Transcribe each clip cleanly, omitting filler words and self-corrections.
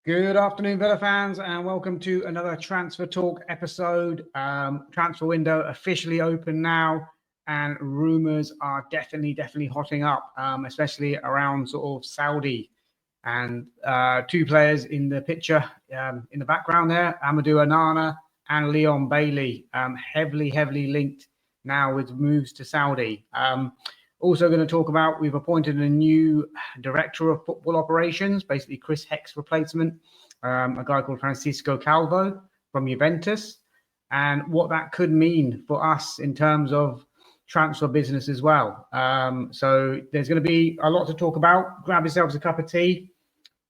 Good afternoon, Villa fans, and welcome to another Transfer Talk episode. Transfer window officially open now, and rumours are definitely hotting up, especially around sort of Saudi. And two players in the picture in the background there, Amadou Onana and Leon Bailey, heavily linked now with moves to Saudi. Also going to talk about, we've appointed a new director of football operations, basically Chris Heck's replacement, a guy called Francisco Calvo from Juventus, and what that could mean for us in terms of transfer business as well. So there's going to be a lot to talk about. Grab yourselves a cup of tea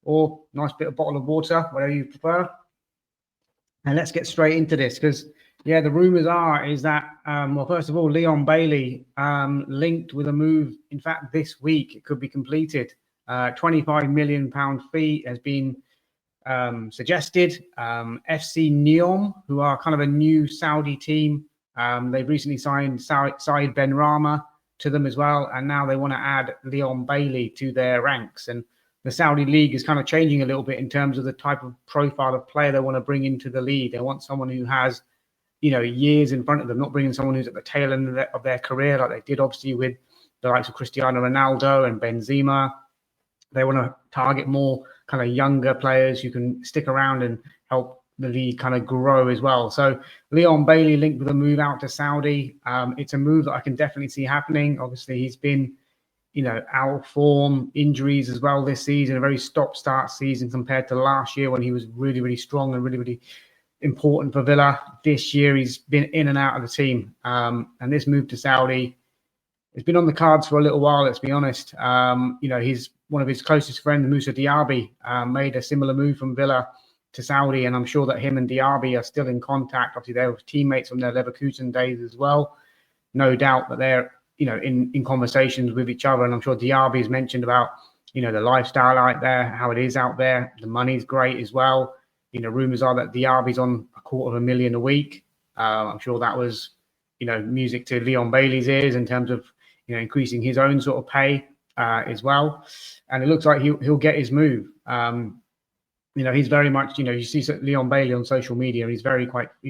or a nice bottle of water, whatever you prefer. And let's get straight into this because yeah, the rumours is that, well, first of all, Leon Bailey linked with a move. In fact, this week it could be completed. £25 million fee has been suggested. FC Neom, who are kind of a new Saudi team, they've recently signed Said Ben Rama to them as well. And now they want to add Leon Bailey to their ranks. And the Saudi league is kind of changing a little bit in terms of the type of profile of player they want to bring into the league. They want someone who has, years in front of them, not bringing someone who's at the tail end of their career, like they did obviously with the likes of Cristiano Ronaldo and Benzema. They want to target more kind of younger players who can stick around and help the league kind of grow as well. So Leon Bailey linked with a move out to Saudi. It's a move that I can definitely see happening. Obviously, he's been, out of form, injuries as well this season, a very stop-start season compared to last year when he was really strong and really important for Villa. This year he's been in and out of the team, and this move to Saudi, it's been on the cards for a little while, let's be honest. He's one of his closest friends, Moussa Diaby, made a similar move from Villa to Saudi, and I'm sure that him and Diaby are still in contact. Obviously they were teammates from their Leverkusen days as well. No doubt that they're in conversations with each other, and I'm sure Diaby's mentioned about the lifestyle out there, how it is out there. The money's great as well. Rumours are that Diaby's on $250,000 a week. I'm sure that was, music to Leon Bailey's ears in terms of, increasing his own sort of pay as well. And it looks like he'll get his move. He's very much, you see Leon Bailey on social media. He's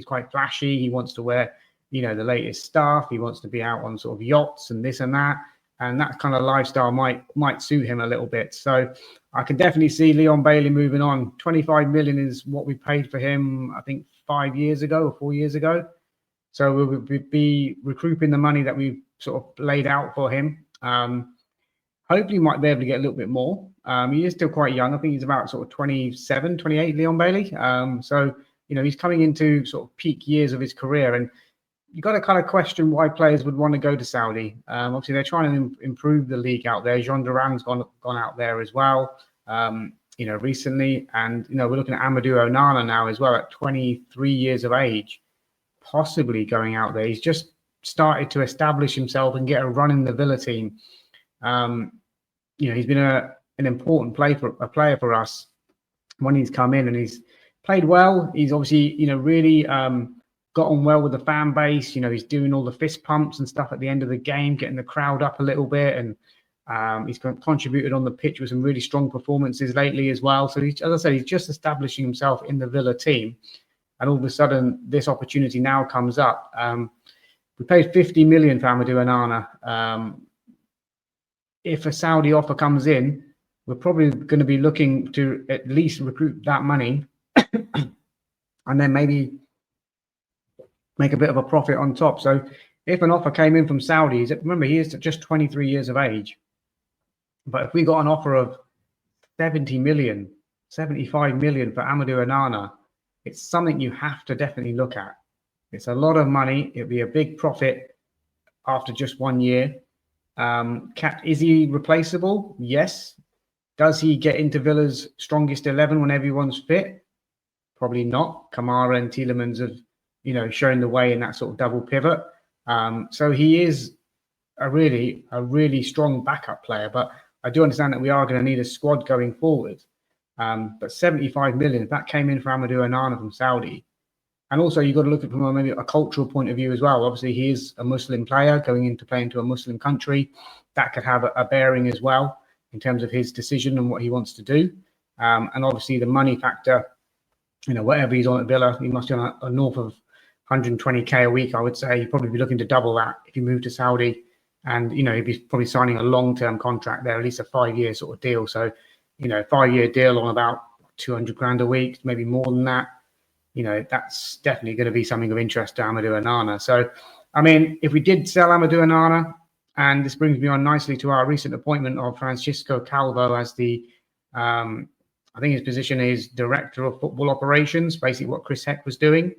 quite flashy. He wants to wear, the latest stuff. He wants to be out on sort of yachts and this and that. And that kind of lifestyle might suit him a little bit. So I can definitely see Leon Bailey moving on. 25 million is what we paid for him, I think 4 years ago. So we'll be recouping the money that we sort of laid out for him. Hopefully we might be able to get a little bit more. He is still quite young. I think he's about sort of 27, 28, Leon Bailey. So, he's coming into sort of peak years of his career, and you've got to kind of question why players would want to go to Saudi. Obviously, they're trying to improve the league out there. Jean Duran's gone out there as well, recently. And, we're looking at Amadou Onana now as well at 23 years of age, possibly going out there. He's just started to establish himself and get a run in the Villa team. He's been an important player for us when he's come in, and he's played well. He's obviously, really got on well with the fan base. He's doing all the fist pumps and stuff at the end of the game, getting the crowd up a little bit. And he's contributed on the pitch with some really strong performances lately as well. So, as I said, he's just establishing himself in the Villa team. And all of a sudden, this opportunity now comes up. We paid 50 million for Amadou Onana. If a Saudi offer comes in, we're probably going to be looking to at least recruit that money and then maybe make a bit of a profit on top. So if an offer came in from Saudis, remember, he is just 23 years of age. But if we got an offer of 70 million, 75 million for Amadou Onana, it's something you have to definitely look at. It's a lot of money. It'll be a big profit after just 1 year. Is he replaceable? Yes. Does he get into Villa's strongest 11 when everyone's fit? Probably not. Kamara and Tielemans have, showing the way in that sort of double pivot. So he is a really strong backup player. But I do understand that we are going to need a squad going forward. But 75 million, if that came in for Amadou Onana from Saudi. And also you've got to look at it from maybe a cultural point of view as well. Obviously, he is a Muslim player going into playing to a Muslim country. That could have a bearing as well in terms of his decision and what he wants to do. And obviously the money factor, whatever he's on at Villa, he must be on a north of 120k a week, I would say. He'd probably be looking to double that if he moved to Saudi. And, he'd be probably signing a long-term contract there, at least a 5-year sort of deal. So, 5-year deal on about 200 grand a week, maybe more than that. That's definitely going to be something of interest to Amadou Onana. So, I mean, if we did sell Amadou Onana, and this brings me on nicely to our recent appointment of Francisco Calvo as the, I think his position is Director of Football Operations, basically what Chris Heck was doing.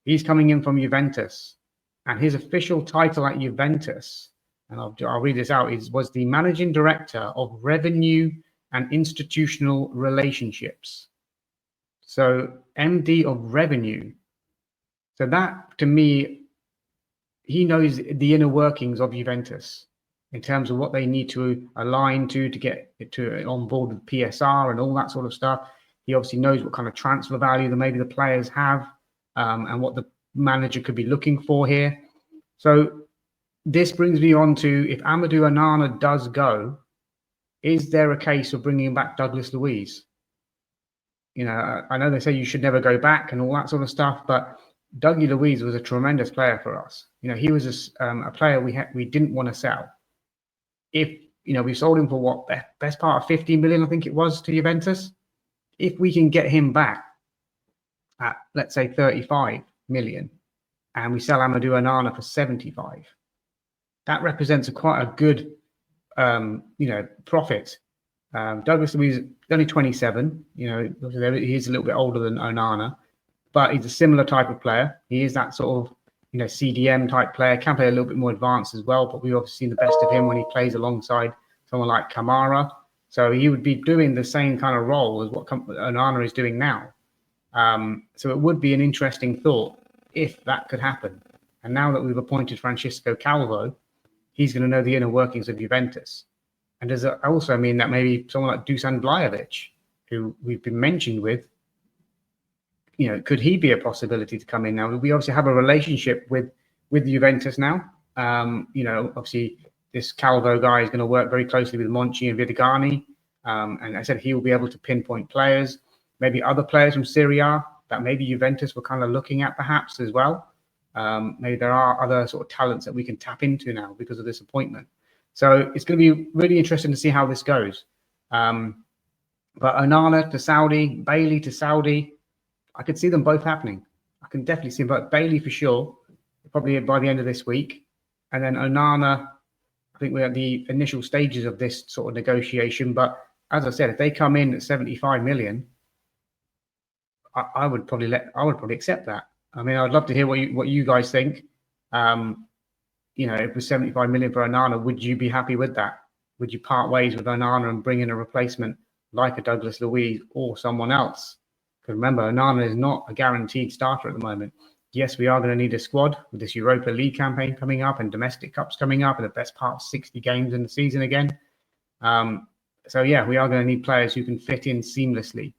He's coming in from Juventus. And his official title at Juventus, and I'll read this out, was the Managing Director of Revenue and Institutional Relationships. So MD of Revenue. So that, to me, he knows the inner workings of Juventus in terms of what they need to align to get it to on board with PSR and all that sort of stuff. He obviously knows what kind of transfer value that maybe the players have, and what the manager could be looking for here. So this brings me on to, if Amadou Onana does go, is there a case of bringing back Douglas Luiz? I know they say you should never go back and all that sort of stuff, but Dougie Luiz was a tremendous player for us. He was a player we didn't want to sell. If, we sold him for what, best part of 50 million, I think it was, to Juventus. If we can get him back at, let's say, 35 million, and we sell Amadou Onana for 75, that represents quite a good, profit. Douglas Luiz is only 27. He is a little bit older than Onana, but he's a similar type of player. He is that sort of, CDM type player, can play a little bit more advanced as well, but we've obviously seen the best of him when he plays alongside someone like Kamara. So he would be doing the same kind of role as what Onana is doing now. So it would be an interesting thought if that could happen. And now that we've appointed Francisco Calvo, he's going to know the inner workings of Juventus. And does it also mean that maybe someone like Dusan Vlahovic, who we've been mentioned with, could he be a possibility to come in now? We obviously have a relationship with Juventus now. Obviously this Calvo guy is going to work very closely with Monchi and Vidigani. And I said he will be able to pinpoint players, maybe other players from Serie A that maybe Juventus were kind of looking at perhaps as well. Maybe there are other sort of talents that we can tap into now because of this appointment. So it's going to be really interesting to see how this goes. But Onana to Saudi, Bailey to Saudi, I could see them both happening. I can definitely see them both. Bailey for sure, probably by the end of this week. And then Onana, I think we're at the initial stages of this sort of negotiation. But as I said, if they come in at 75 million, I would probably accept that. I mean, I'd love to hear what you guys think. If it was 75 million for Onana, would you be happy with that? Would you part ways with Onana and bring in a replacement like a Douglas Luiz or someone else? Because remember, Onana is not a guaranteed starter at the moment. Yes, we are going to need a squad with this Europa League campaign coming up and domestic cups coming up and the best part of 60 games in the season again. So yeah, we are going to need players who can fit in seamlessly.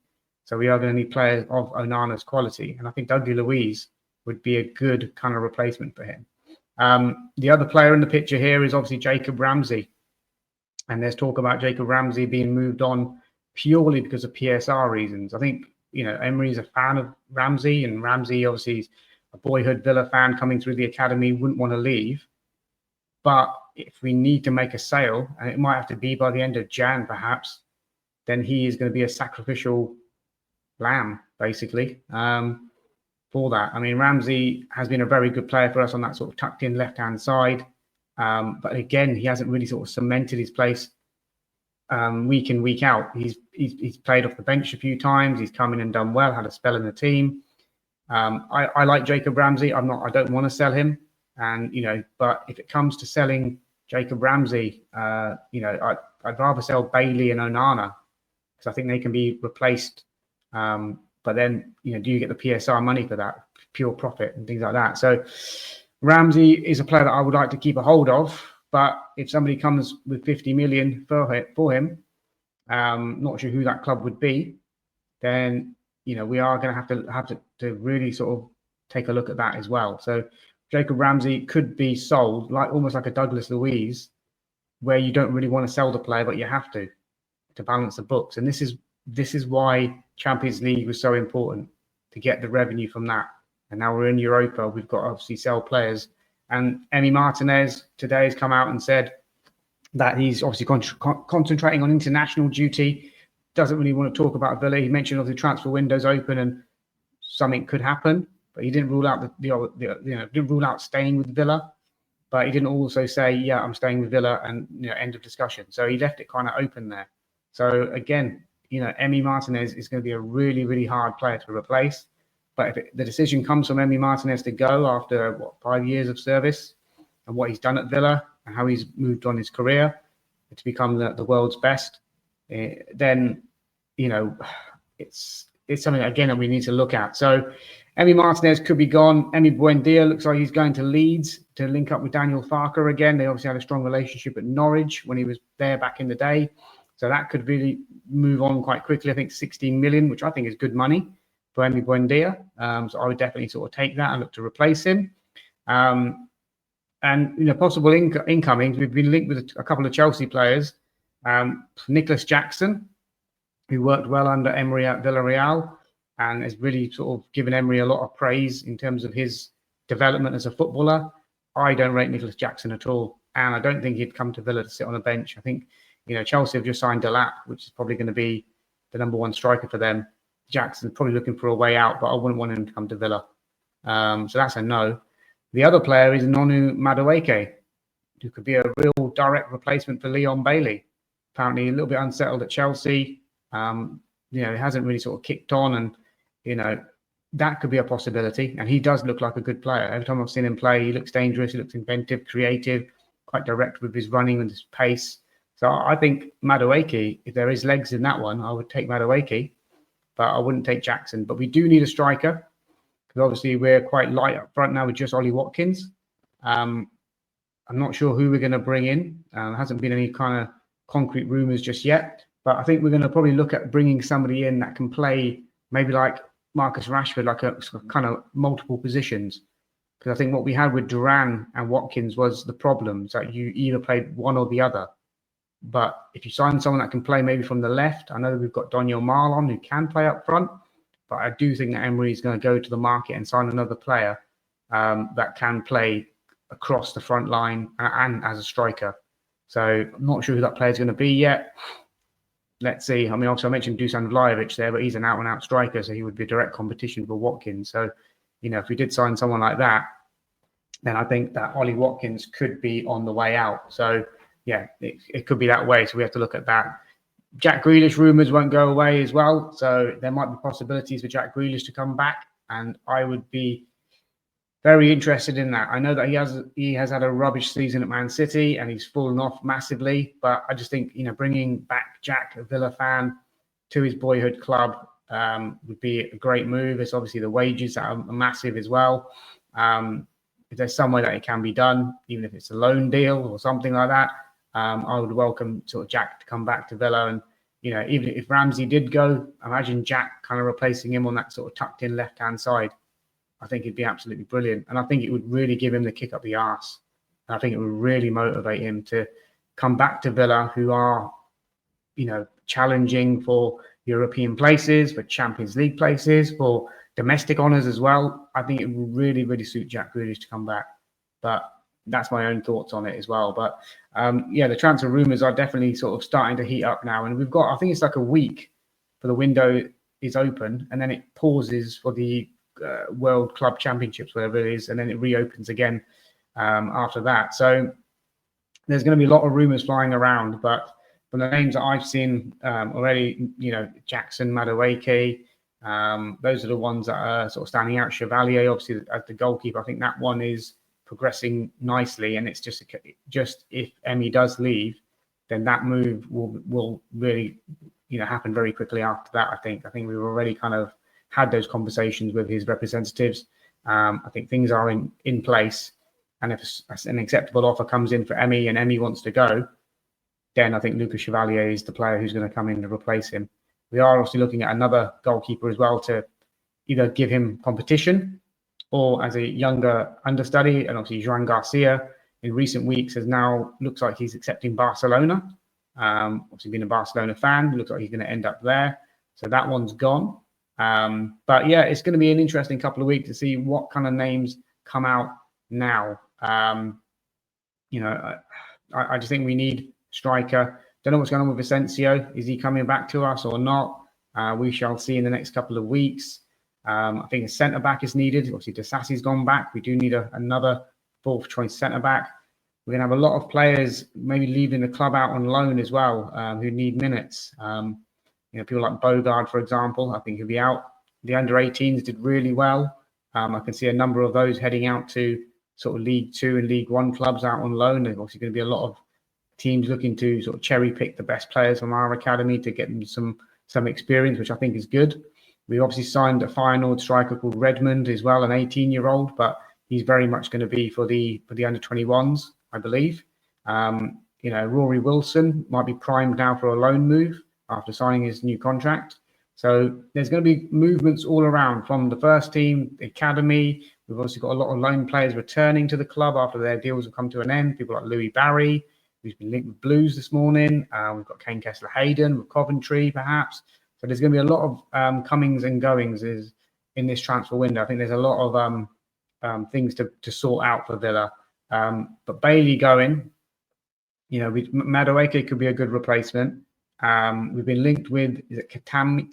So we are going to need players of Onana's quality. And I think Dougie Luiz would be a good kind of replacement for him. The other player in the picture here is obviously Jacob Ramsey. And there's talk about Jacob Ramsey being moved on purely because of PSR reasons. I think, Emery's a fan of Ramsey, and Ramsey obviously is a boyhood Villa fan coming through the academy, wouldn't want to leave. But if we need to make a sale, and it might have to be by the end of Jan perhaps, then he is going to be a sacrificial lamb, basically, for that. I mean, Ramsey has been a very good player for us on that sort of tucked in left-hand side. But again, he hasn't really sort of cemented his place week in, week out. He's played off the bench a few times. He's come in and done well, had a spell in the team. I like Jacob Ramsey. I don't want to sell him. And, but if it comes to selling Jacob Ramsey, I'd rather sell Bailey and Onana because I think they can be replaced. But then, do you get the PSR money for that? Pure profit and things like that. So Ramsey is a player that I would like to keep a hold of. But if somebody comes with 50 million for him, not sure who that club would be, then, we are going to have to really sort of take a look at that as well. So Jacob Ramsey could be sold almost like a Douglas Luiz, where you don't really want to sell the player, but you have to balance the books. And this is this is why Champions League was so important, to get the revenue from that. And now we're in Europa. We've got to obviously sell players. And Emi Martinez today has come out and said that he's obviously concentrating on international duty, doesn't really want to talk about Villa. He mentioned obviously transfer window's open and something could happen, but he didn't rule out didn't rule out staying with Villa. But he didn't also say, yeah, I'm staying with Villa and end of discussion. So he left it kind of open there. So again, Emi Martinez is going to be a really, really hard player to replace. But if the decision comes from Emi Martinez to go after 5 years of service and what he's done at Villa and how he's moved on his career to become the world's best, then it's something again that we need to look at. So Emi Martinez could be gone. Emi Buendia looks like he's going to Leeds to link up with Daniel Farke again. They obviously had a strong relationship at Norwich when he was there back in the day. So that could really move on quite quickly. I think 16 million, which I think is good money for Emi Buendia. So I would definitely sort of take that and look to replace him. And possible incomings. We've been linked with a couple of Chelsea players. Nicholas Jackson, who worked well under Emery at Villarreal and has really sort of given Emery a lot of praise in terms of his development as a footballer. I don't rate Nicholas Jackson at all. And I don't think he'd come to Villa to sit on a bench. I think, Chelsea have just signed Delap, which is probably going to be the number one striker for them. Jackson's probably looking for a way out, but I wouldn't want him to come to Villa. So that's a no. The other player is Onana and Bailey, who could be a real direct replacement for Leon Bailey. Apparently a little bit unsettled at Chelsea. It hasn't really sort of kicked on, and that could be a possibility. And he does look like a good player. Every time I've seen him play, he looks dangerous. He looks inventive, creative, quite direct with his running and his pace. So I think Madueke, if there is legs in that one, I would take Madueke, but I wouldn't take Jackson. But we do need a striker, because obviously we're quite light up front now with just Ollie Watkins. I'm not sure who we're going to bring in. There hasn't been any kind of concrete rumours just yet. But I think we're going to probably look at bringing somebody in that can play maybe like Marcus Rashford, like a kind of multiple positions. Because I think what we had with Duran and Watkins was the problem. So you either played one or the other. But if you sign someone that can play maybe from the left, I know we've got Daniel Marlon who can play up front. But I do think that Emery is going to go to the market and sign another player that can play across the front line and as a striker. So I'm not sure who that player is going to be yet. Let's see. I mean, obviously I mentioned Dusan Vlahovic there, but he's an out-and-out striker, so he would be a direct competition for Watkins. So, if we did sign someone like that, then I think that Ollie Watkins could be on the way out. So, yeah, it could be that way. So we have to look at that. Jack Grealish rumours won't go away as well. So there might be possibilities for Jack Grealish to come back. And I would be very interested in that. I know that he has had a rubbish season at Man City and he's fallen off massively. But I just think, bringing back Jack, a Villa fan, to his boyhood club would be a great move. It's obviously the wages that are massive as well. If there's some way that it can be done, even if it's a loan deal or something like that, I would welcome sort of Jack to come back to Villa. And, even if Ramsey did go, imagine Jack kind of replacing him on that sort of tucked in left-hand side. I think it'd be absolutely brilliant. And I think it would really give him the kick up the arse. And I think it would really motivate him to come back to Villa, who are, challenging for European places, for Champions League places, for domestic honours as well. I think it would really, really suit Jack Grealish to come back. But that's my own thoughts on it as well. But the transfer rumours are definitely sort of starting to heat up now. And we've got, I think it's like a week for the window is open, and then it pauses for the World Club Championships, whatever it is, and then it reopens again after that. So there's going to be a lot of rumours flying around. But from the names that I've seen already, Jackson, Madueke, those are the ones that are sort of standing out. Chevalier, obviously, as the goalkeeper, I think that one is progressing nicely, and it's just if Emi does leave, then that move will really happen very quickly after that. I think we've already kind of had those conversations with his representatives. I think things are in place, and if an acceptable offer comes in for Emi and Emi wants to go, then I think Lucas Chevalier is the player who's going to come in to replace him. We are also looking at another goalkeeper as well to either give him competition or as a younger understudy. And obviously Joan Garcia in recent weeks looks like he's accepting Barcelona. Obviously being a Barcelona fan, looks like he's going to end up there. So that one's gone. But yeah, it's going to be an interesting couple of weeks to see what kind of names come out now. You know, I just think we need striker. Don't know what's going on with Asensio. Is he coming back to us or not? We shall see in the next couple of weeks. I think a centre back is needed. Obviously, Desassi's gone back. We do need another fourth choice centre back. We're going to have a lot of players maybe leaving the club out on loan as well, who need minutes. You know, people like Bogard, for example, I think he'll be out. The under-18s did really well. I can see a number of those heading out to sort of League Two and League One clubs out on loan. There's obviously going to be a lot of teams looking to sort of cherry pick the best players from our academy to get them some experience, which I think is good. We obviously signed a Feyenoord striker called Redmond as well, an 18-year-old, but he's very much going to be for the under-21s, I believe. You know, Rory Wilson might be primed now for a loan move after signing his new contract. So there's going to be movements all around from the first team, the academy. We've also got a lot of loan players returning to the club after their deals have come to an end. People like Louis Barry, who's been linked with Blues this morning. We've got Kane Kessler-Hayden with Coventry, perhaps. So there's going to be a lot of comings and goings in this transfer window. I think there's a lot of things to sort out for Villa. But Bailey going, you know, Madueke could be a good replacement. We've been linked with, is it Katama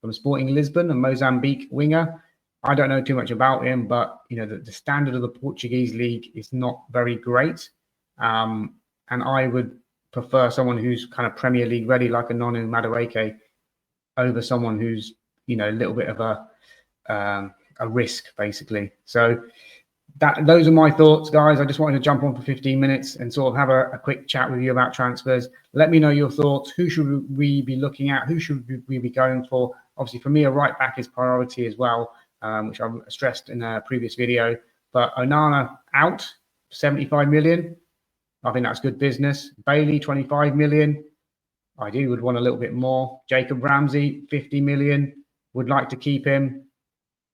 from Sporting Lisbon, a Mozambique winger. I don't know too much about him, but you know the standard of the Portuguese league is not very great, and I would prefer someone who's kind of Premier League ready, like a Onana Madueke, over someone who's, you know, a little bit of a risk, basically. So those are my thoughts, guys. I just wanted to jump on for 15 minutes and sort of have a quick chat with you about transfers. Let me know your thoughts. Who should we be looking at? Who should we be going for? Obviously, for me, a right back is priority as well, which I stressed in a previous video. But Onana out, 75 million. I think that's good business. Bailey, 25 million. I would want a little bit more. Jacob Ramsey, 50 million. Would like to keep him,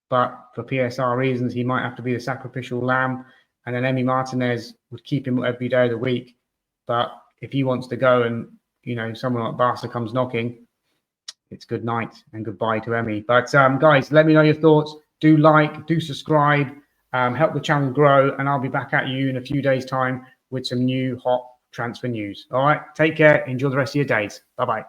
but for PSR reasons, he might have to be the sacrificial lamb. And then Emi Martinez would keep him every day of the week. But if he wants to go and, you know, someone like Barca comes knocking, it's good night and goodbye to Emi. But guys, let me know your thoughts. Do like, do subscribe, help the channel grow, and I'll be back at you in a few days' time with some new hot transfer news. All right, take care. Enjoy the rest of your days. Bye-bye.